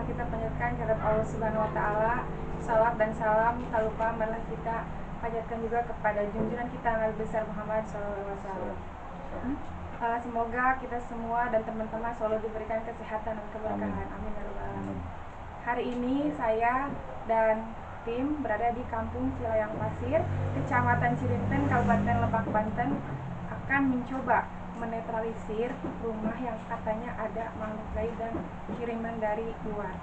kita panjatkan kehadirat Allah Subhanahu wa taala. Salat dan salam tak lupa marilah kita panjatkan juga kepada junjungan kita Nabi besar Muhammad SAW. Semoga kita semua dan teman-teman selalu diberikan kesehatan dan keberkahan. Amin ya rabbal alamin. Hari ini saya dan tim berada di Kampung Cilayang Pasir, Kecamatan Cirinten, Kabupaten Lebak, Banten, akan mencoba menetralisir rumah yang katanya ada makhluk gaib dan kiriman dari luar.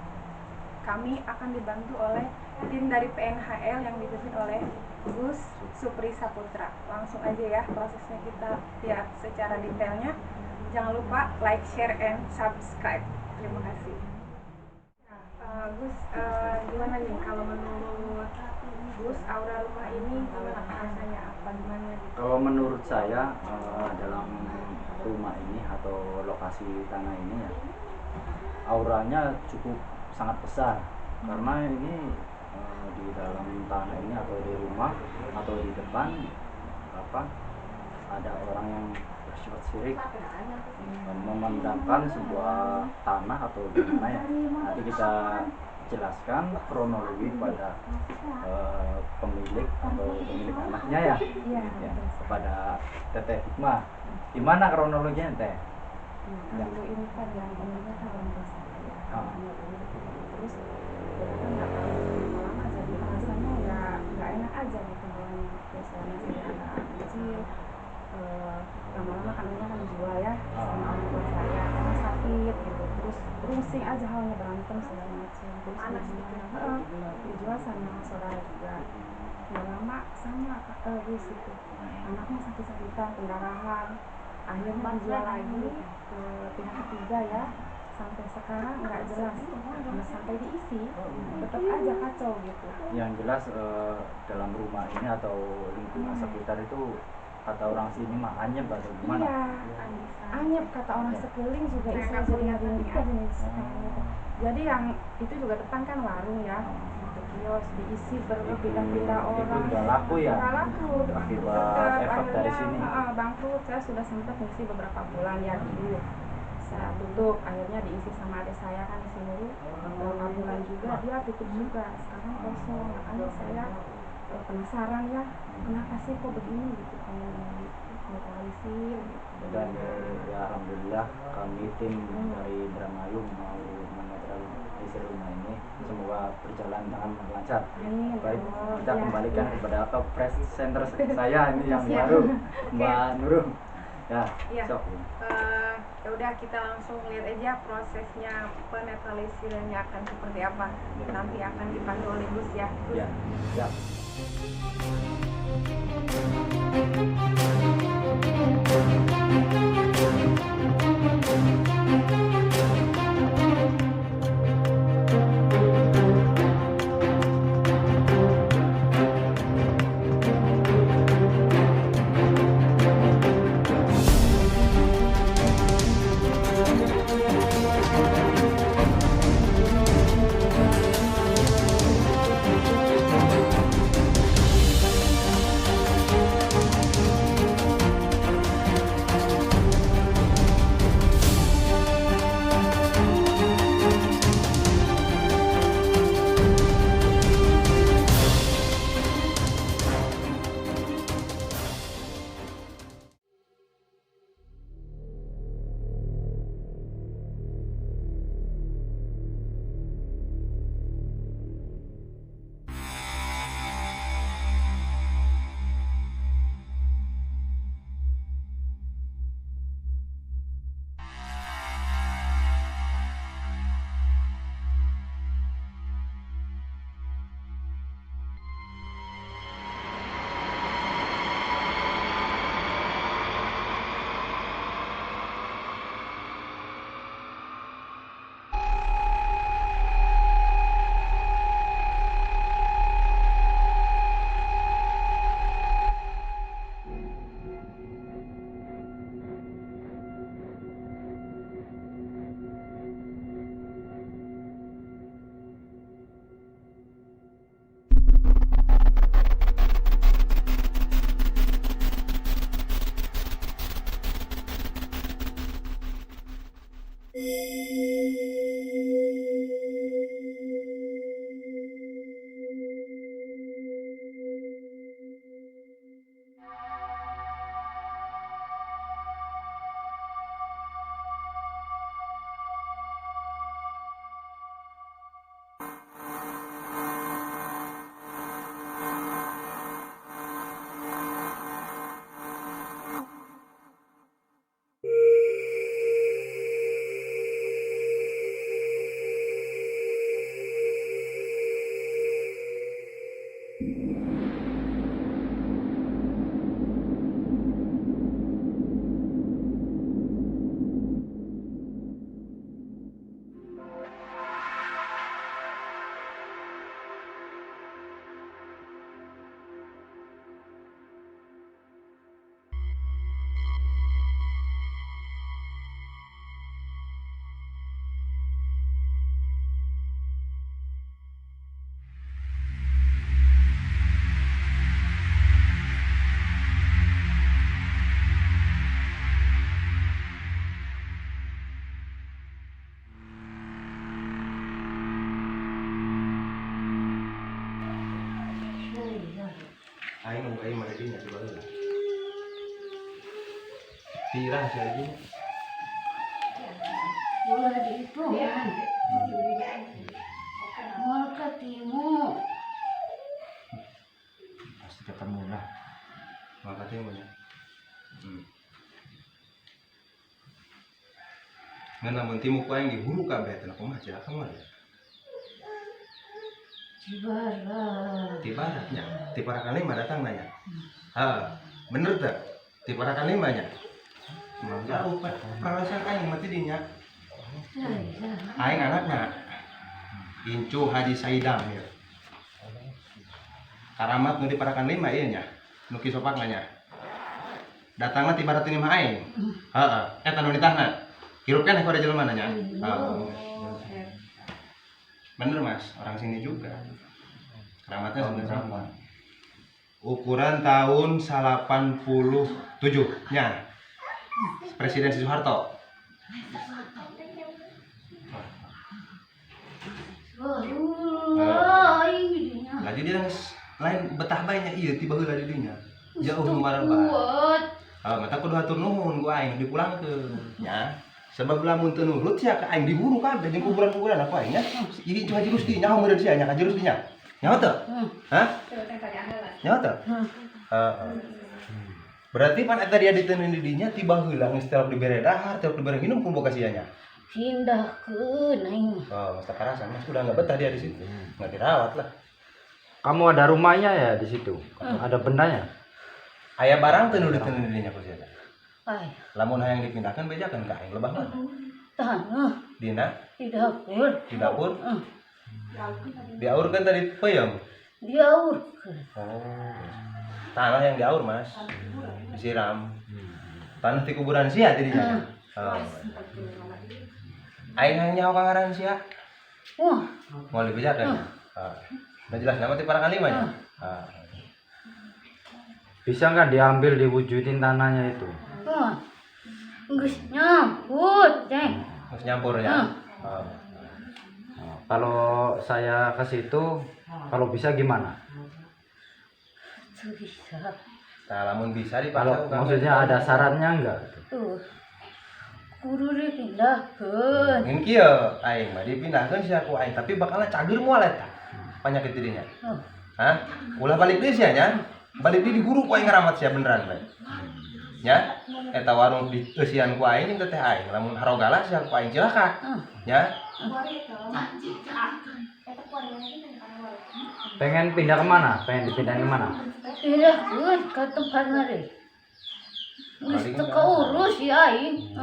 Kami akan dibantu oleh tim dari PNHL yang dipimpin oleh Gus Supri Saputra. Langsung aja ya prosesnya kita lihat secara detailnya. Jangan lupa like, share, and subscribe. Terima kasih. Gus, gimana nih kalau menurut Gus aura rumah ini gimana rasanya, apa gimana gitu? Kalau menurut saya dalam rumah ini atau lokasi tanah ini ya, auranya cukup sangat besar karena ini di dalam tanah ini atau di rumah atau di depan ada orang yang bersifat syirik memandangkan sebuah tanah atau gimana ya. Nanti kita jelaskan kronologi pada pemilik atau pemilik anaknya ya, kepada Teteh Hikmah. Gimana kronologinya Teh? Yang ini kan yang pemiliknya kan orang desa ya. Terus kan nggak tahu lama jadi rasanya ya nggak enak aja gitu biasanya jadi anak kecil. Lama-lama kan dijual ya sama orang tua saya karena sakit gitu, terus rusing aja halnya, berantem segala macam, terus dijual sama saudara juga. Lama sama Gus itu anaknya sakit-sakitan, pendarahan, akhirnya dijual lagi ke pihak ketiga ya, sampai sekarang nggak jelas, sampai diisi tetap aja kacau gitu. Yang jelas dalam rumah ini atau lingkungan sekitar itu kata orang sini mah anyep atau gimana? Iya, anyep kata orang sekeliling juga istilah jadi ngeri aja nih. Jadi yang itu juga depan kan warung ya, gitu, kios diisi berpindah-pindah orang. Itu nggak laku ya? Nggak laku. Akibat efek dari sini. Bangkrut. Saya sudah sempat ngisi beberapa bulan ya dulu. Saya tutup, akhirnya diisi sama adik saya kan di sini. Beberapa bulan juga dia tutup juga. Sekarang kosong. Makanya saya penasaran ya, kenapa sih kok begini gitu, pengen netralisir gitu. Dan ya alhamdulillah kami tim dari Indramayu mau menetralisir rumah ini, semoga berjalan dengan lancar. Baik, kita kembalikan kepada press center saya ini yang baru, Mbak Nurul. Ya, sok. Ya udah, kita langsung lihat aja prosesnya penetralisirannya akan seperti apa. Nanti akan dipandu oleh Gus ya. Ya, ya. Aing nunggu aing mah dinya coba heula. Pirang sih lagi. Ulah itu kan. Mau ketemu. Pasti ketemu lah. Makanya mau ya. Ngan lamun timu ku aing diburu kabeh teh kumaha cilaka mah ya. Tibaratnya, tibarakan lima datang nanya. Bener tak? Tibarakan limanya. Jauh pak, perasaan aing mati dinya. Aing anakna Incu Haji Saidam ya. Karamat nu diparakan lima ieu nya. Nu kisopak nya. Datangna tibarat lima aing. Eta nu ditahna. Hirup kan ada jelema nanya. Bener Mas, orang sini juga. Keramatnya sebenarnya ukuran tahun 87 nya Presiden Soeharto. Lagi dia lain betah bae iya tiba heula di dinya. Jauh nu marabah. Mata kudu hatur nuhun ku aing dipulangkeun nya. Sebab lamun teu nurut sia ka aing diburu kabeh jeung kuburan-kuburan apa aing nya. Ieu cuma Haji Rusdi nyaho meureun sia nya Haji Rusdi nya. Nyaho teu? Hah? Nyaho teu? Berarti pan eta dia diteun di dinya tiba heula geus telok dibere dahar, telok dibere minum pun boga sia nya. Pindahkeun aing. Mas takarasan Mas udah enggak betah dia di situ. Enggak dirawat lah. Kamu ada rumahnya ya di situ? Ada bendanya? Aya barang teu nu diteun di dinya ku sia. Ai, Lamun hayang dipindahkan bejakeun ka aing lebah mana? tanah Dina di dapur. di dapur. Diaurkeun tadi peuyeum. Diaurkeun. Tanah yang diaur Mas. Disiram. Tanah di kuburan sia tidinya. Aing hayang nyaho ka ngaran sia. Wah, Mau dibejakeun. Udah jelas nama ti parakan lima nya. Bisa nggak diambil diwujudin tanahnya itu? wah. Geus nyamput, Ceng. Terus nyampur ya. Kalau saya ke situ, kalau bisa gimana? Tuh bisa. Nah, lamun bisa Kalau dipasang maksudnya ada syaratnya enggak? Tuh. Kudu dipindahkeun. Mungkin kieu aing mah dipindahkeun sia ku aing tapi bakalna cager moal eta. Panyakit didinya. Hah? Ulah balik deui sia nya. Balik deui diguru ku aing ngaramat sia beneran bae. Nya, eta warung di eusian ku aing jeung teh aing. Lamun harogala sia ku aing cilaka. Nya. Pengen pindah kemana? Pengen dipindahin kemana? Pindahkeun ka tempat ngari. Geus teu kaurus ya aing.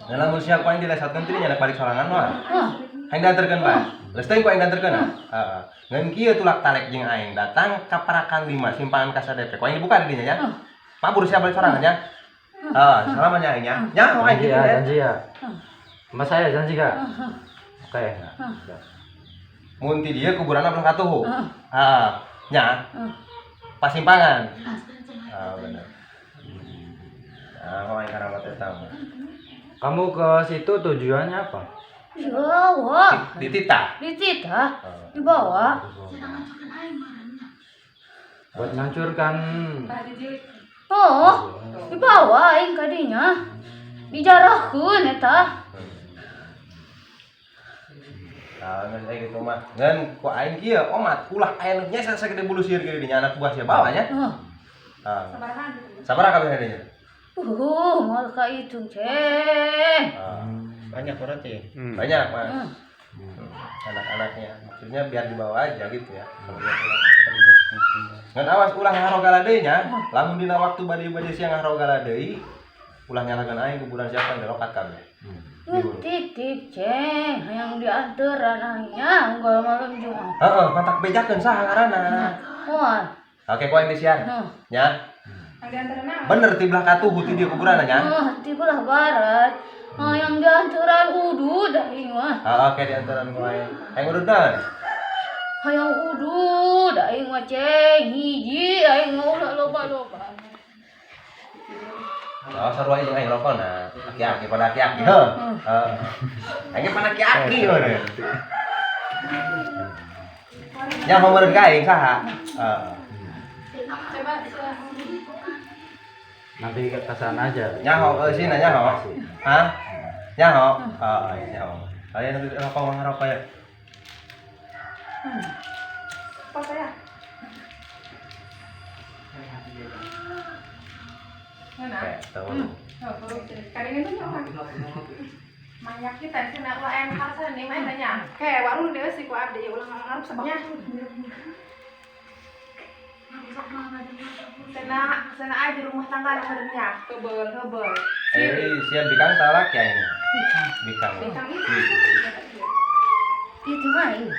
Nah, lamun sia ku aing dilesatkeun teh nya balik sorangan moal. Aing dianterkeun bae. Geus teh ku aing dianterkeun. Heeh. Ngan kieu tulak talek jeung aing datang ka Parakan 5 simpangan Kasa DP. Ku aing dibuka di dinya nya. Pabur sia balik sorangan nya. Salaman nya aing nya. Nya ku aing Janji ya, janji ya. Mas saya janji kak. Oke. Mun ti dieu kuburanna belah katuhu. Nya. Pasimpangan. Bener. Ku aing karamat eta mah. Kamu ke situ tujuannya apa? Dibawa. Dititah. Dititah. Dibawa. Buat ngancurkan. Oh, dibawa aing ka dinya. Dijarahkeun eta. Ngan saya gitu mah. Ngan ku aing kieu omat ulah aya nu nyesa sagede bulu sieun kieu dinya anak buah sia bawa nya. Sabaraha kabeh dinya? Mal ka itu, Ceng. Banyak berarti. Banyak, Mas. Anak-anaknya. Maksudnya biar dibawa aja gitu ya. Ngan awas ulah ngarogala deui nya. Lamun dina waktu bade siang ngarogala deui, ulah nyalakeun aing kuburan siapa dirokat kabeh. Titip, Ceng. Hayang dianter anaknya unggal malam Jumat. Heeh, matak bejakeun saha ngaranna. Moal. Oke, ku aing disian. Nya. Bener ti belah katuhu ti dieu kuburan nya. Ti belah barat. Hayang dianteran udud aing mah. Oke dianteran ku aing. Aing urutan. Hayang udud aing mah, Ceng. Hiji aing mah ulah loba-loba. Sarua jeung aing rokona. Aki-aki pada aki-aki heuh. Aing pan aki-aki bener. Nyaho meureun ka aing saha? Coba Nanti ke sana aja. Nyaho sini nyaho. Hah? Nyaho. Iya nyaho. Ayo nanti rokok ya. Apa ya? Mana? Tahu. Kadang itu nyawa. Manyak kita kena UM harus nih main nanya. Kayak warung dia sih ku abdi ulang ngarep sebabnya. Sana aja rumah tangga ada kerja. Kebel. Sian bikang talak ya ini. Bikang. itu mana ya?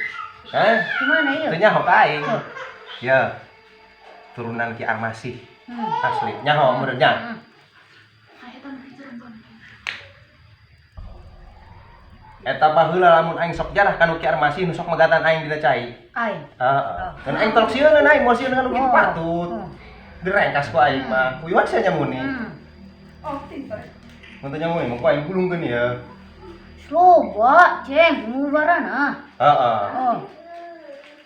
Hah? Gimana ya? Itu nyaho ka aing. Ya. Turunan Ki Armasih. Asli. Nyaho meureun nya. Eta baheula lamun aing sok jarah kanu Ki Armasih nu sok megatan aing dina cai. Ai. Heeh. Kan aing tolok sieun aing moal sieun anu kitu patut. Direngkas ku aing mah. Kuyuan sia nyamuni. Oh, pintar. Mun nyamuni mah ku aing gulungkeun ya. Coba, ceng, ngubarana. Heeh. Oh.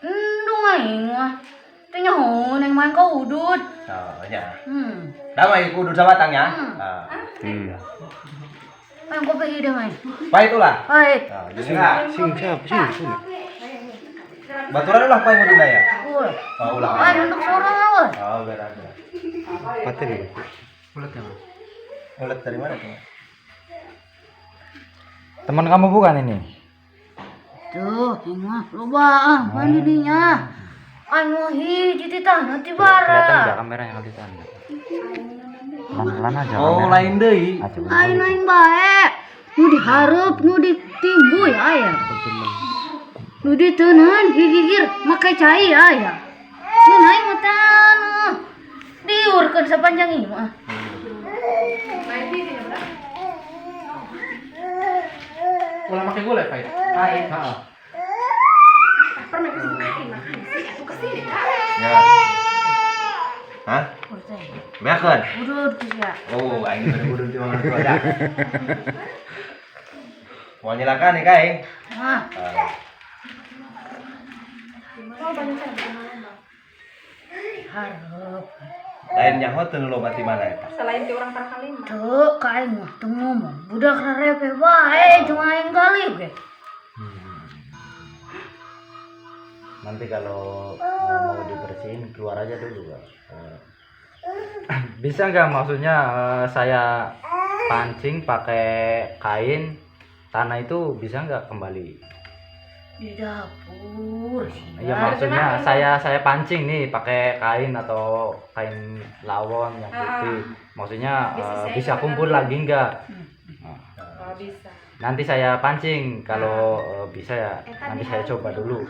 Ndung aing mah. Teh nyaho neng main ka udud. Oh, nya. Damai Damai ku udud sabatang ya. Main kopi ide main. Pahit ulah. Pahit. Nah, jadi enggak. Sing. Baturan ulah paling udud ya. Ulah. Oh, ulah. Main untuk sorong awal. Oh, benar. Paten ya? Ulet ya? Ulet dari mana tuh? Teman kamu bukan ini? Tuh, ini mah loba main didinya. Anu hiji ti tanah ti bara. Kelihatan enggak kamera yang di sana? Pelan-pelan aja. Oh, kamera. lain deui. Lain aing bae. Nu dihareup, nu ditimbuy aya. Nu diteuneun higigir make cai aya. Mun aing mah tah anu diurkeun sapanjang ieu mah. Main di sini berapa? Ulah pakai gula ya, Pak? Pahit. Heeh. Pernah kesini makan. Aku kesini kak. Ya. Hah? Beakeun. Udud geus ya. Oh, aing bener udud di mana tuh ada. Mau nyalakan nih, Kak? Nah, Oh, banyak sekali. hareup. Lain nyaho teu nu loba ti mana eta? Selain di orang Parang Lima. Tuh, ka aing mah teu ngomong. Budak rarepeh bae cuma aing galih ge. Nanti kalau mau dibersihin keluar aja dulu, Pak. Bisa nggak maksudnya saya pancing pakai kain tanah itu bisa nggak kembali? Di dapur. Ya maksudnya saya pancing nih pakai kain atau kain lawon yang putih. Maksudnya bisa kumpul lagi nggak? Oh, bisa. Nanti saya pancing kalau bisa ya. Nanti saya coba dulu.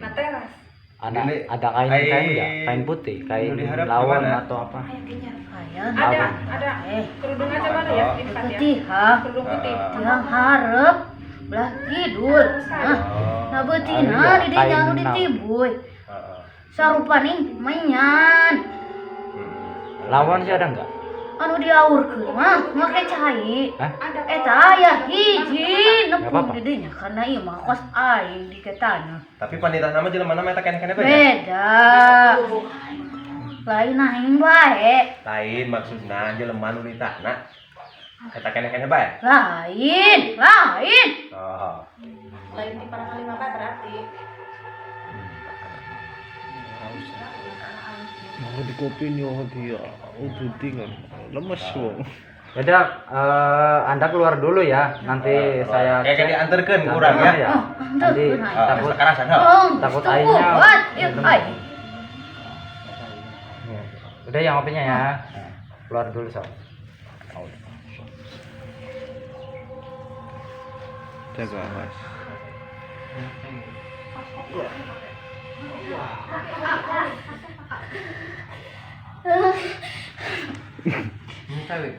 Nah, teras. Ada kain nggak? Kain putih, kain diharap lawon gimana? atau apa? Kayan. Ada. Kerudung aja mana ya? Di depan ya. Ketihah. Kerudung putih. Yang hareup belah kidul. Nah beutina di dinya anu ditimbuy. Heeh. Sarupaning menyan. Lawon sih ada nggak? Anu diaurkeun mah make cai. Hah? Eta aya hiji Nggak nepung apa-apa. di dinya karena ieu mah kos aing di ketana. Tapi panitah nama jelema nama eta kene-kene bae. Beda. Lain aing bae. Lain maksudna jelema nu nitahna. Eta kene-kene bae. Lain. Oh. Lain di Parang Lima apa berarti? Mau di kopi nih dia, udah tinggal lemes wong. Yaudah, Anda keluar dulu ya. Nanti saya Kayak cek. dianterkeun kurang ya. Nanti Takut takut kekerasan, ha. takut airnya. Buat ieu ai. Udah yang kopinya ya. Keluar dulu sob. Jaga mas. Ini cewek.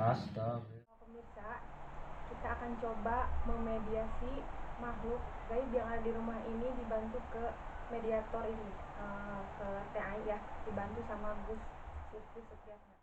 Astaga. Pemirsa, kita akan coba memediasi makhluk gaib yang ada di rumah ini dibantu ke mediator ini, ke TAI ya, dibantu sama Gus Putri Setiana.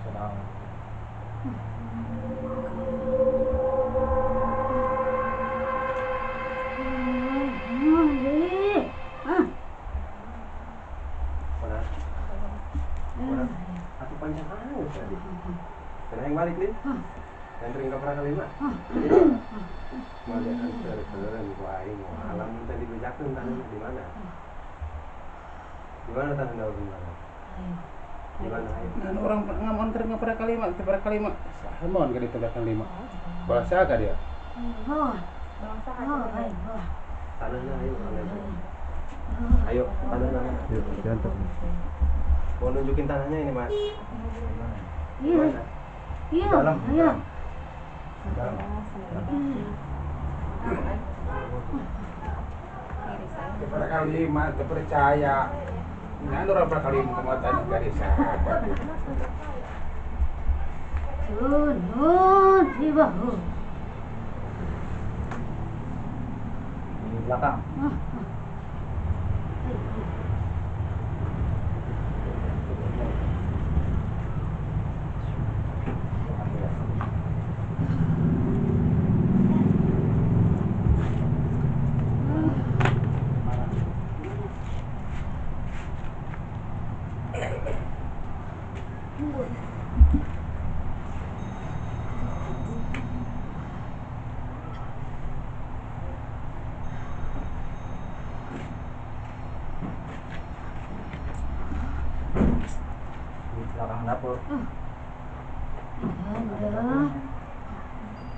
Sedang Aku panjang banget tadi. Karena yang balik nih. Dan ring pernah kelima. Mau lihat keren gua aing mau alam tadi bejakeun tanah di mana? Di mana tanah daun di mana? Di mana aing? Nah, orang ngamon teringat pada kalimat, Salmon kali itu kalimat. Bahasa kah dia? Bangsa aja. Tanahnya ayo orang itu. Ayo tanahnya. Yuk, jangan. Mau nunjukin tanahnya ini mas. Di Iya, mana? iya, dalam. iya. Dalam. Kepada kalimat terpercaya. Nah, orang pada kalimat kematan dari sahabat. Sunut di bahu. Di belakang. Di belakang dapur. Ada.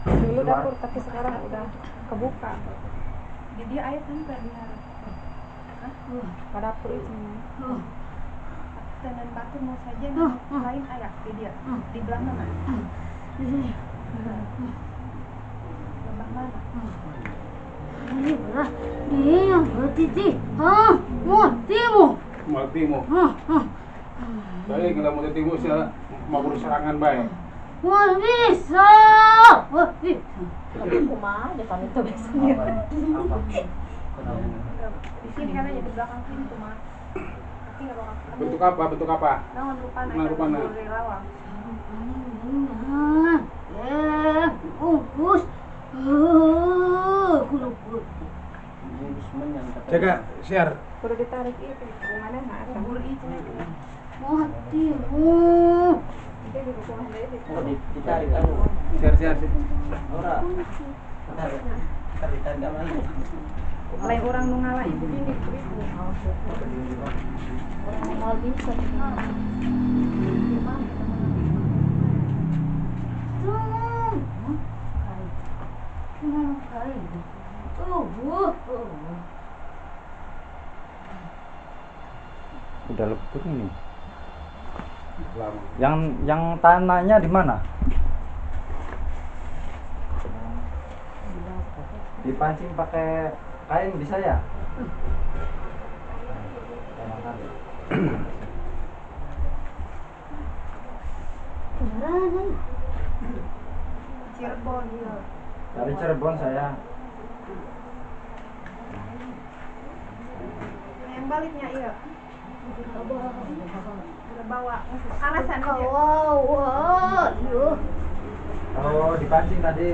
Dulu dapur tapi sekarang udah kebuka. Di dia air kan tadi harus. Pada dapur itu. Dengan batu mau saja lain ayak di dia. Di belah mana? Belah mana? Ini belah. Ini yang bertiti. Matimu. Matimu. Baik, kalau mau timu saya mau serangan baik. Wah bisa. Wah bisa. Tapi kumaha ada kami tuh biasanya. Apa? Di sini kan aja di belakang pintu mah. Tapi nggak bakal ketemu. Bentuk apa? Bentuk apa? Naon rupana Nah, rupana. dari lawang. Ungkus. Kuluput. Jaga, share. Kudu ditarik itu hubungannya nggak ada. Bur itu. Matimu. Itu di hubungan dari itu. Oh, ditarik anu. Share. Ora. Ditarik apa lagi? Lain orang nu ngalah itu ini itu. Orang mau bisa Udah lebur ini. Lama. Yang tanahnya di mana? Dipancing pakai kain bisa ya? Cirebon ya. Dari Cirebon saya. Yang baliknya iya. Udah bawa karasan aja. Wow, Oh, dipancing tadi.